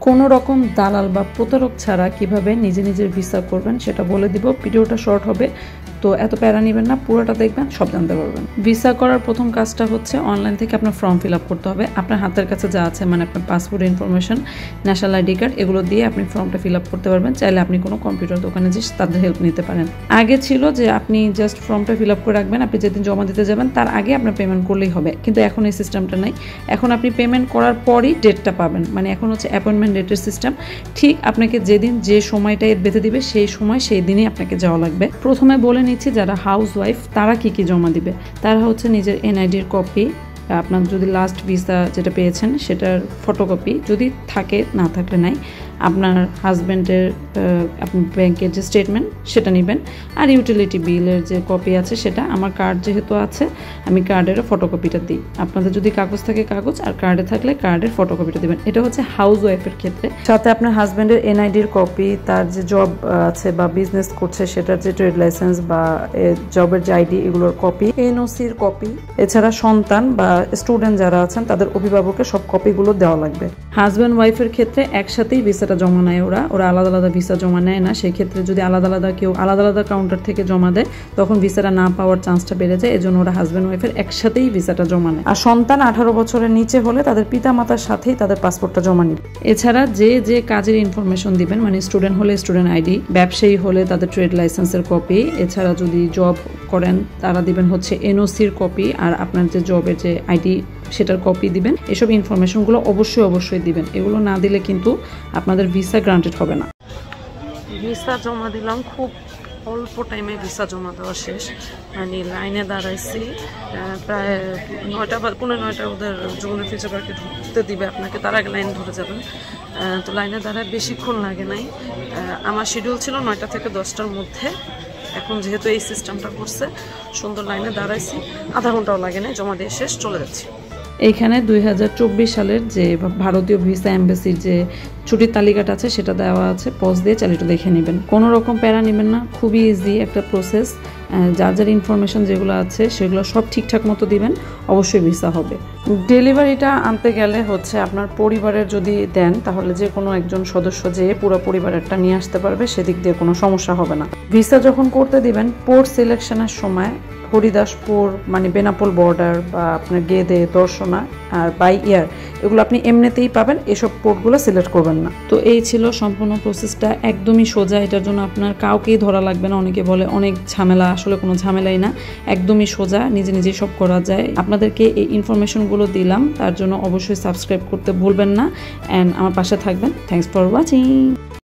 কোনো রকম দালাল বা প্রতারক ছাড়া কিভাবে নিজে নিজের ভিসা করবেন সেটা বলে দিব। ভিডিওটা শর্ট হবে, তো এত প্যারা নেবেন না, পুরোটা দেখবেন, সব জানতে পারবেন। ভিসা করার প্রথম কাজটা হচ্ছে অনলাইন থেকে আপনার ফর্ম ফিল আপ করতে হবে। আপনার হাতের কাছে যা আছে, মানে আপনার passport information, national ID card, এগুলো দিয়ে আপনি ফর্মটা ফিল আপ করতে পারবেন। চাইলে আপনি কোনো কম্পিউটার দোকানে যে তাদের হেল্প নিতে পারেন। আগে ছিল যে আপনি জাস্ট ফর্মটা ফিল আপ করে রাখবেন, আপনি যেদিন জমা দিতে যাবেন তার আগে আপনার পেমেন্ট করলেই হবে, কিন্তু এখন এই সিস্টেমটা নাই। এখন আপনি পেমেন্ট করার পরই ডেটটা পাবেন, মানে এখন হচ্ছে অ্যাপয়েন্টমেন্ট ডেটের সিস্টেম। ঠিক আপনাকে যেদিন যে সময়টাই বেঁধে দিবে সেই সময় সেই দিনই আপনাকে যাওয়া লাগবে। প্রথমে বলে নিচ্ছি যারা হাউস ওয়াইফ তারা কি কি জমা দিবে। তারা হচ্ছে নিজের এনআইডির কপি, আপনার যদি লাস্ট ভিসা যেটা পেয়েছেন সেটার ফটোকপি, যদি থাকে, না থাকলে নাই, আপনার হাজব্যান্ডের আপনার ব্যাংকের যে স্টেটমেন্ট সেটা নেবেন, আর ইউটিলিটি বিলের যে কপি আছে সেটা। আমার কার্ড যেহেতু আছে আমি কার্ডেরও ফটোকপিটা দিই। আপনাদের যদি কাগজ থাকে কাগজ, আর কার্ডে থাকলে কার্ডের ফটোকপিটা দেবেন। এটা হচ্ছে হাউস ওয়াইফের ক্ষেত্রে। সাথে আপনার হাজব্যান্ডের এনআইডির কপি, তার যে জব আছে বা বিজনেস করছে সেটার যে ট্রেড লাইসেন্স বা জবের যে আইডি, এগুলোর কপি, এনওসির কপি। এছাড়া সন্তান বা স্টুডেন্ট যারা আছেন তাদের অভিভাবকের সব কপিগুলো দেওয়া লাগবে। হাজব্যান্ড ওয়াইফের ক্ষেত্রে একসাথেই ভিসাটা জমা নেয়, ওরা আলাদা আলাদা ভিসা জমা নেয় না। সেই ক্ষেত্রে যদি কেউ আলাদা আলাদা কাউন্টার থেকে জমা দেয় তখন ভিসাটা না পাওয়ার চান্সটা বেড়ে যায়। এজন্য ওরা হাজব্যান্ড ওয়াইফের একসাথেই ভিসাটা জমা নেয়। আর সন্তান 18 বছরের নিচে হলে তাদের পিতা মাতার সাথেই তাদের পাসপোর্টটা জমা নিবে। এছাড়া যে কাজের ইনফরমেশন দিবেন, মানে স্টুডেন্ট হলে স্টুডেন্ট আইডি, ব্যবসায়ী হলে তাদের ট্রেড লাইসেন্সের কপি, এছাড়া যদি জব করেন তারা দিবেন হচ্ছে এনওসির কপি, আর আপনার যে জবের যে আইডি সেটার কপি দিবেন। এসব ইনফরমেশনগুলো অবশ্যই দিবেন। এগুলো না দিলে কিন্তু আপনাদের ভিসা গ্রান্টেড হবে না। ভিসা জমা দিলাম, খুব অল্প টাইমে ভিসা জমা দেওয়া শেষ। মানে লাইনে দাঁড়াইছি প্রায় 9টা বা 9:15 ওদের যখন ফিচার পার্কে ঢুকতে দিবে আপনাকে, তার আগে লাইন ধরে যাবেন। তো লাইনে দাঁড়ায় বেশিক্ষণ লাগে নাই। আমার শিডিউল ছিল 9টা থেকে 10টার মধ্যে। এখন যেহেতু এই সিস্টেমটা করছে, সুন্দর লাইনে দাঁড়াইছি, আধা ঘন্টাও লাগে নাই, জমা দিয়ে শেষ, চলে যাচ্ছি। এইখানে 2024 সালের যে ভারতীয় ভিসা এম্বাসির যে ছুটির তালিকাটা আছে সেটা দেওয়া আছে, পজ দিয়ে চালিয়ে দেখে নেবেন। কোনো রকম প্যারা নেবেন না, খুবই ইজি একটা প্রসেস। যার ইনফরমেশন যেগুলো আছে সেগুলো সব ঠিকঠাক মতো দিবেন, অবশ্যই ভিসা হবে। ডেলিভারিটা আনতে গেলে হচ্ছে আপনার পরিবারের যদি দেন তাহলে যে কোনো একজন সদস্য যে পুরো পরিবারেরটা নিয়ে আসতে পারবে, সেদিক দিয়ে কোনো সমস্যা হবে না। ভিসা যখন করতে দিবেন, পোর্ট সিলেকশনের সময় হরিদাসপুর মানে বেনাপোল বর্ডার বা আপনার গেদে, দর্শনা আর বাই ইয়ার, এগুলো আপনি এমনিতেই পাবেন। এসব পোর্টগুলো সিলেক্ট করবেন না। তো এই ছিল সম্পূর্ণ প্রসেসটা, একদমই সোজা। এটার জন্য আপনার কাউকেই ধরা লাগবে না। অনেকে বলে অনেক ঝামেলা, আসলে কোনো ঝামেলাই না, একদমই সোজা, নিজেই সব করা যায়। আপনাদেরকে এই ইনফরমেশনগুলো দিলাম, তার জন্য অবশ্যই সাবস্ক্রাইব করতে ভুলবেন না, অ্যান্ড আমার পাশে থাকবেন। Thanks for watching.